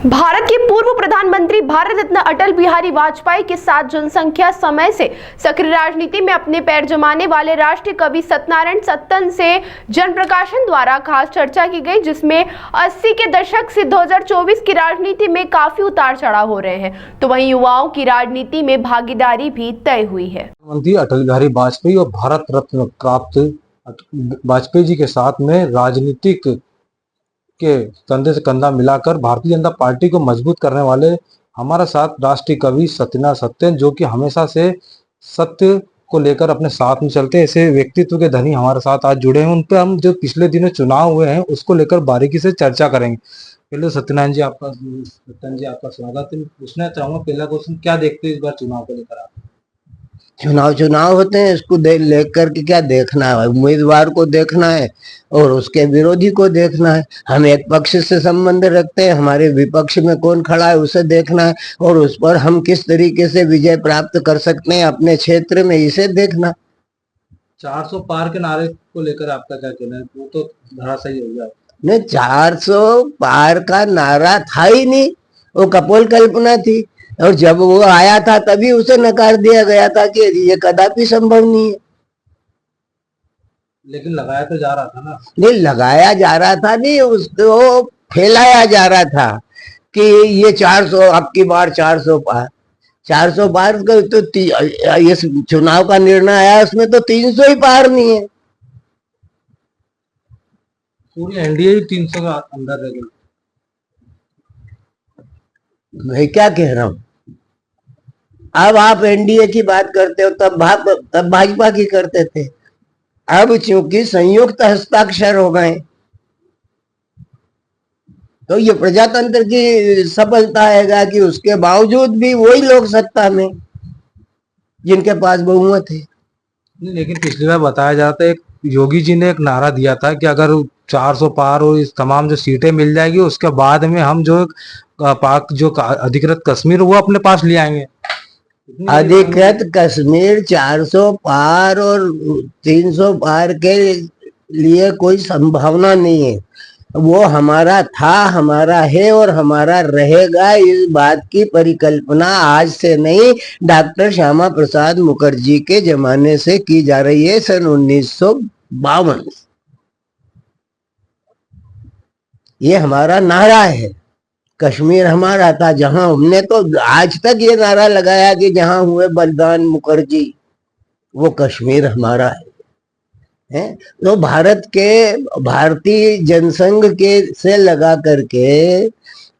भारत के पूर्व प्रधानमंत्री भारत रत्न अटल बिहारी वाजपेयी के साथ जनसंख्या समय से सक्रिय राजनीति में अपने पैर जमाने वाले राष्ट्रीय कवि सत्यनारायण सत्तन से जनप्रकाशन द्वारा खास चर्चा की गई, जिसमें 80 के दशक से 2024 की राजनीति में काफी उतार चढ़ाव हो रहे हैं, तो वहीं युवाओं की राजनीति में भागीदारी भी तय हुई है। प्रधानमंत्री अटल बिहारी वाजपेयी और भारत रत्न प्राप्त वाजपेयी जी के साथ में राजनीतिक के कंधे से कंधा मिलाकर भारतीय जनता पार्टी को मजबूत करने वाले हमारा साथ राष्ट्रीय कवि सत्यनारायण सत्तन, जो कि हमेशा से सत्य को लेकर अपने साथ में चलते ऐसे व्यक्तित्व के धनी हमारे साथ आज जुड़े हैं। उन पर हम जो पिछले दिनों चुनाव हुए हैं उसको लेकर बारीकी से चर्चा करेंगे। पहले सत्यनारायण जी आपका स्वागत है। पूछना चाहूंगा, पहला क्वेश्चन, क्या देखते हैं इस बार चुनाव को लेकर आप? चुनाव होते हैं, इसको लेकर के क्या देखना है? उम्मीदवार को देखना है और उसके विरोधी को देखना है। हम एक पक्ष से संबंध रखते हैं, हमारे विपक्ष में कौन खड़ा है उसे देखना है और उस पर हम किस तरीके से विजय प्राप्त कर सकते हैं अपने क्षेत्र में, इसे देखना। 400 पार के नारे को लेकर आपका क्या कहना है? वो तो धराशायी हो गया। नहीं, 400 पार का नारा था ही नहीं, वो कपोल कल्पना थी और जब वो आया था तभी उसे नकार दिया गया था कि ये कदापि संभव नहीं है। लेकिन लगाया तो जा रहा था ना? नहीं, लगाया जा रहा था नहीं, उसको फैलाया जा रहा था कि ये 400 अब की बार 400 पार। 400 पार का तो ये चुनाव का निर्णय आया, उसमें तो 300 ही पार नहीं है। पूरी एनडीए 300 का अंदर रह गई। मैं क्या कह रहा हूं, अब आप एनडीए की बात करते हो, तब भाजपा की करते थे। अब चूंकि संयुक्त हस्ताक्षर हो गए तो ये प्रजातंत्र की सफलता है कि उसके बावजूद भी वही लोग सत्ता में जिनके पास बहुमत है। लेकिन पिछली बार बताया जाता है, एक योगी जी ने एक नारा दिया था कि अगर 400 पार और इस तमाम जो सीटें मिल जाएगी उसके बाद में हम जो पाक जो अधिकृत कश्मीर वो अपने पास ले आएंगे। अधिकृत कश्मीर 400 पार और 300 पार के लिए कोई संभावना नहीं है। वो हमारा था, हमारा है और हमारा रहेगा। इस बात की परिकल्पना आज से नहीं, डॉक्टर श्यामा प्रसाद मुखर्जी के जमाने से की जा रही है, सन 1952। ये हमारा नारा है, कश्मीर हमारा था। जहां हमने तो आज तक ये नारा लगाया कि जहां हुए बलिदान मुखर्जी, वो कश्मीर हमारा है। तो भारतीय जनसंघ के से लगा करके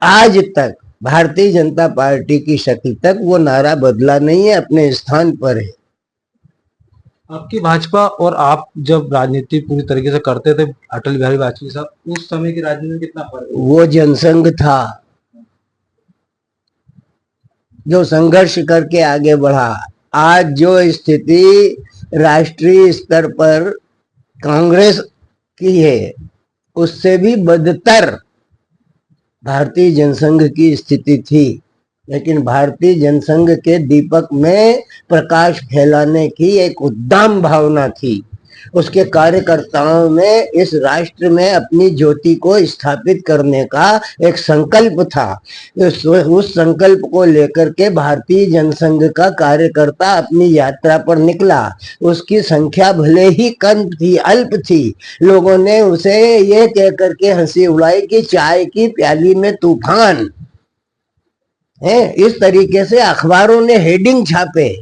आज तक भारतीय जनता पार्टी की शक्ल तक वो नारा बदला नहीं है, अपने स्थान पर है। आपकी भाजपा और आप जब राजनीति पूरी तरीके से करते थे अटल बिहारी वाजपेयी साहब, उस समय की राजनीति में कितना फर्क? वो जनसंघ था जो संघर्ष करके आगे बढ़ा। आज जो स्थिति राष्ट्रीय स्तर पर कांग्रेस की है उससे भी बदतर भारतीय जनसंघ की स्थिति थी, लेकिन भारतीय जनसंघ के दीपक में प्रकाश फैलाने की एक उद्दाम भावना थी। उसके कार्यकर्ताओं में इस राष्ट्र में अपनी ज्योति को स्थापित करने का एक संकल्प था। उस संकल्प को लेकर के भारतीय जनसंघ का कार्यकर्ता अपनी यात्रा पर निकला। उसकी संख्या भले ही कम थी, अल्प थी, लोगों ने उसे ये कह करके हंसी उड़ाई कि चाय की प्याली में तूफान है। इस तरीके से अखबारों ने हेडिंग छापे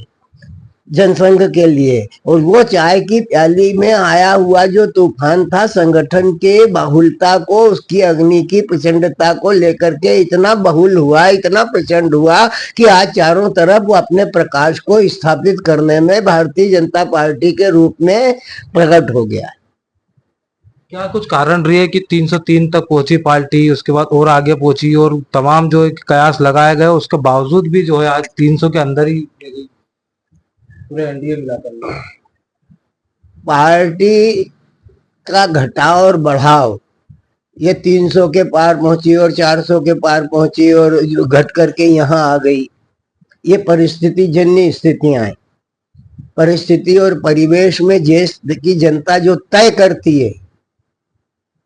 जनसंघ के लिए, और वो चाय की प्याली में आया हुआ जो तूफान था संगठन के बाहुलता को, उसकी अग्नि की प्रचंडता को लेकर के इतना बहुल हुआ, इतना प्रचंड हुआ कि आज चारों तरफ वो अपने प्रकाश को स्थापित करने में भारतीय जनता पार्टी के रूप में प्रकट हो गया। क्या कुछ कारण रही है कि 303 तक पहुंची पार्टी, उसके बाद और आगे पहुंची और तमाम जो कयास लगाए गए उसके बावजूद भी जो है आज 300 के अंदर ही पूरे एनडीए मिलाकर? पार्टी का घटाव और बढ़ाव, ये 300 के पार पहुंची और 400 के पार पहुंची और घट करके यहाँ आ गई, ये परिस्थिति जन्य स्थितियां हैं। परिस्थिति और परिवेश में देश की जनता जो तय करती है,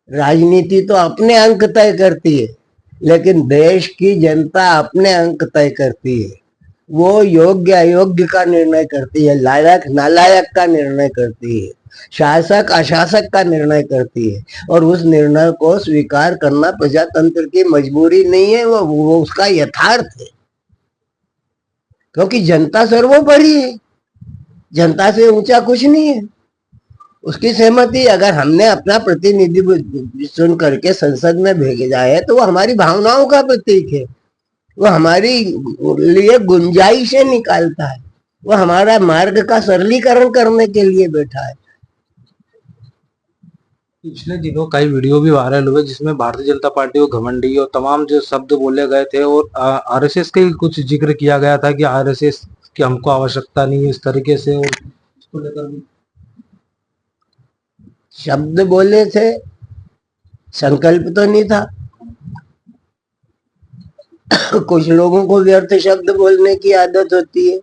राजनीति तो अपने अंक तय करती है, लेकिन देश की जनता अपने अंक तय करती है। वो योग्य अयोग्य का निर्णय करती है, लायक नालायक का निर्णय करती है, शासक अशासक का निर्णय करती है। और उस निर्णय को स्वीकार करना प्रजातंत्र की मजबूरी नहीं है, वो उसका यथार्थ है। क्योंकि जनता सर्वोपरि है, जनता से ऊंचा कुछ नहीं है। उसकी सहमति अगर हमने अपना प्रतिनिधि चुन करके संसद में भेजा है तो वो हमारी भावनाओं का प्रतीक है, वो हमारी लिए गुंजाइशें निकालता है, वो हमारा मार्ग का सरलीकरण करने के लिए बैठा है। पिछले दिनों कई वीडियो भी वायरल हुए जिसमें भारतीय जनता पार्टी को घमंडी और तमाम जो शब्द बोले गए थे, और आरएसएस के कुछ जिक्र किया गया था कि आरएसएस की हमको आवश्यकता नहीं है इस तरीके से, और इसको लेकर भी शब्द बोले थे, संकल्प तो नहीं था। कुछ लोगों को व्यर्थ शब्द बोलने की आदत होती है,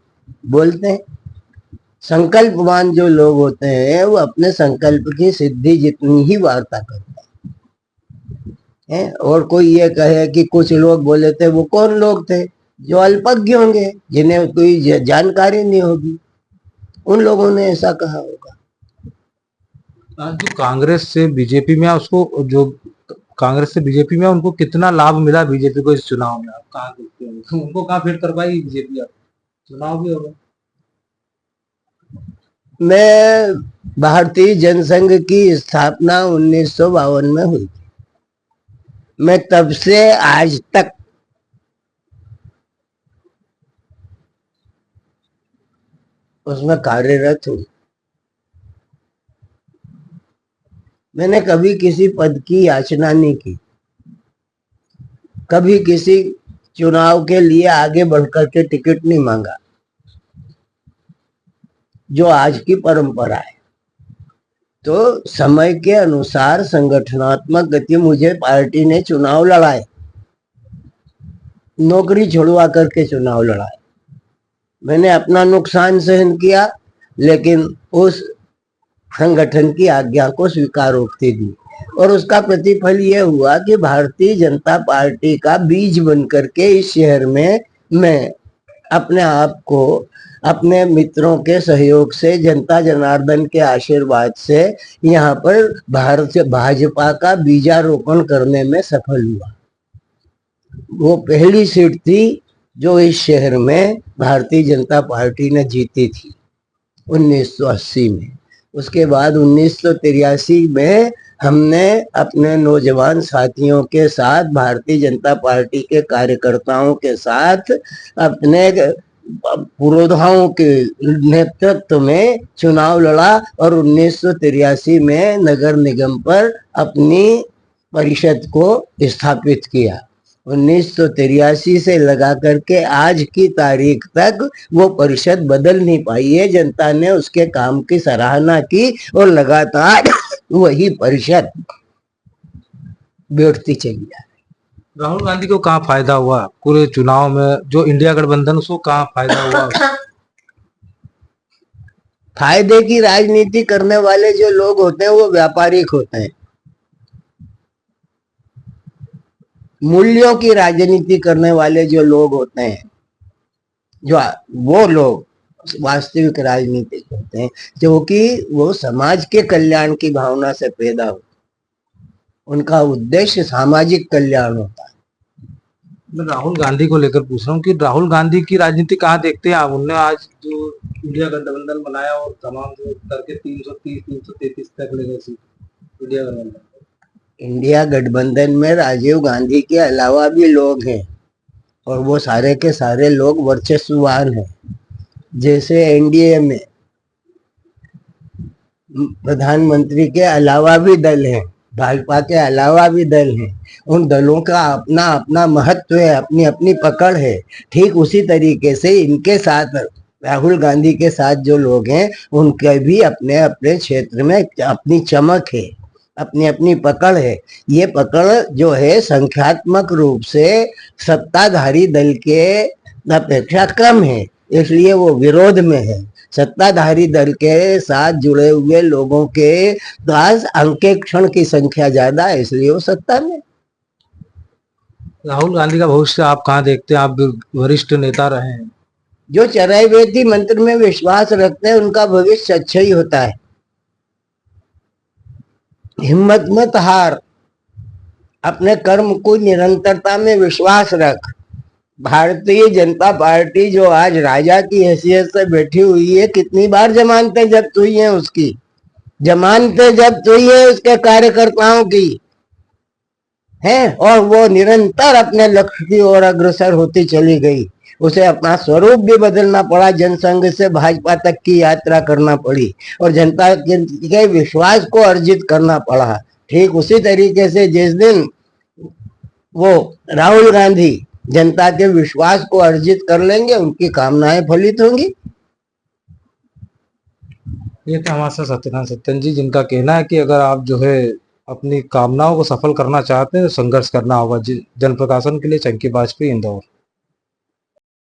बोलते हैं। संकल्पवान जो लोग होते हैं वो अपने संकल्प की सिद्धि जितनी ही वार्ता करते हैं। और कोई ये कहे कि कुछ लोग बोले थे, वो कौन लोग थे? जो अल्पज्ञ होंगे, जिन्हें कोई जानकारी नहीं होगी, उन लोगों ने ऐसा कहा होगा। जो कांग्रेस से बीजेपी में उसको जो कांग्रेस से बीजेपी में उनको कितना लाभ मिला बीजेपी को इस चुनाव में, आप कहाँ देखते हैं? उनको कहाँ फिट कर पाएगी बीजेपी? अब चुनाव भी होगा। मैं भारतीय जनसंघ की स्थापना 1952 में हुई। मैं तब से आज तक उसमें कार्यरत हूं। मैंने कभी किसी पद की याचना नहीं की, कभी किसी चुनाव के लिए आगे बढ़कर के टिकट नहीं मांगा, जो आज की परंपरा है। तो समय के अनुसार संगठनात्मक गति, मुझे पार्टी ने चुनाव लड़ाए, नौकरी छुड़वा करके चुनाव लड़ाए। मैंने अपना नुकसान सहन किया, लेकिन उस संगठन की आज्ञा को स्वीकारोक्ति दी, और उसका प्रतिफल यह हुआ कि भारतीय जनता पार्टी का बीज बनकर के इस शहर में मैं अपने आप को अपने मित्रों के सहयोग से, जनता जनार्दन के आशीर्वाद से यहाँ पर भाजपा का बीजारोपण करने में सफल हुआ। वो पहली सीट थी जो इस शहर में भारतीय जनता पार्टी ने जीती थी 1980 में। उसके बाद 1983 में हमने अपने नौजवान साथियों के साथ, भारतीय जनता पार्टी के कार्यकर्ताओं के साथ, अपने पुरोधाओं के नेतृत्व में चुनाव लड़ा और 1983 में नगर निगम पर अपनी परिषद को स्थापित किया। 1983 से लगा करके आज की तारीख तक वो परिषद बदल नहीं पाई है। जनता ने उसके काम की सराहना की और लगातार वही परिषद बैठती चली जा रही। राहुल गांधी को कहाँ फायदा हुआ पूरे चुनाव में? जो इंडिया गठबंधन, उसको कहाँ फायदा हुआ? फायदे की राजनीति करने वाले जो लोग होते हैं वो व्यापारिक होते हैं। मूल्यों की राजनीति करने वाले जो लोग होते हैं, जो वो लोग वास्तविक राजनीति करते हैं, क्योंकि वो समाज के कल्याण की भावना से पैदा हो, उनका उद्देश्य सामाजिक कल्याण होता है। मैं राहुल गांधी को लेकर पूछ रहा हूँ कि राहुल गांधी की राजनीति कहाँ देखते हैं आप? उन्होंने आज जो इंडिया गठबंधन बनाया और तमाम जो करके 330 333 तक ले गए इंडिया गठबंधन। इंडिया गठबंधन में राजीव गांधी के अलावा भी लोग हैं, और वो सारे के सारे लोग वर्चस्ववान हैं। जैसे एनडीए में प्रधानमंत्री के अलावा भी दल हैं, भाजपा के अलावा भी दल हैं, उन दलों का अपना अपना महत्व है, अपनी अपनी पकड़ है। ठीक उसी तरीके से इनके साथ, राहुल गांधी के साथ जो लोग हैं, उनके भी अपने अपने क्षेत्र में अपनी चमक है, अपनी अपनी पकड़ है। ये पकड़ जो है संख्यात्मक रूप से सत्ताधारी दल के अपेक्षा कम है, इसलिए वो विरोध में है। सत्ताधारी दल के साथ जुड़े हुए लोगों के पास अंकेक्षण की संख्या ज्यादा है, इसलिए वो सत्ता में। राहुल गांधी का भविष्य आप कहाँ देखते हैं? आप वरिष्ठ नेता रहे हैं। जो चरैवेती मंत्र में विश्वास रखते हैं उनका भविष्य अच्छा ही होता है। हिम्मत मत हार, अपने कर्म को निरंतरता में विश्वास रख। भारतीय जनता पार्टी जो आज राजा की हैसियत से बैठी हुई है, कितनी बार जमानतें जब्त हुई हैं उसकी, जमानतें जब्त हुई है उसके कार्यकर्ताओं की है, और वो निरंतर अपने लक्ष्य की ओर अग्रसर होती चली गई। उसे अपना स्वरूप भी बदलना पड़ा, जनसंघ से भाजपा तक की यात्रा करना पड़ी और जनता के विश्वास को अर्जित करना पड़ा। ठीक उसी तरीके से जिस दिन वो राहुल गांधी जनता के विश्वास को अर्जित कर लेंगे, उनकी कामनाएं फलित होंगी। ये तो हमारे साथ सत्यनारायण सत्यन जी, जिनका कहना है कि अगर आप जो है अपनी कामनाओं को सफल करना चाहते हैं तो संघर्ष करना होगा। जन प्रकाशन के लिए चंकी वाजपेयी, इंदौर।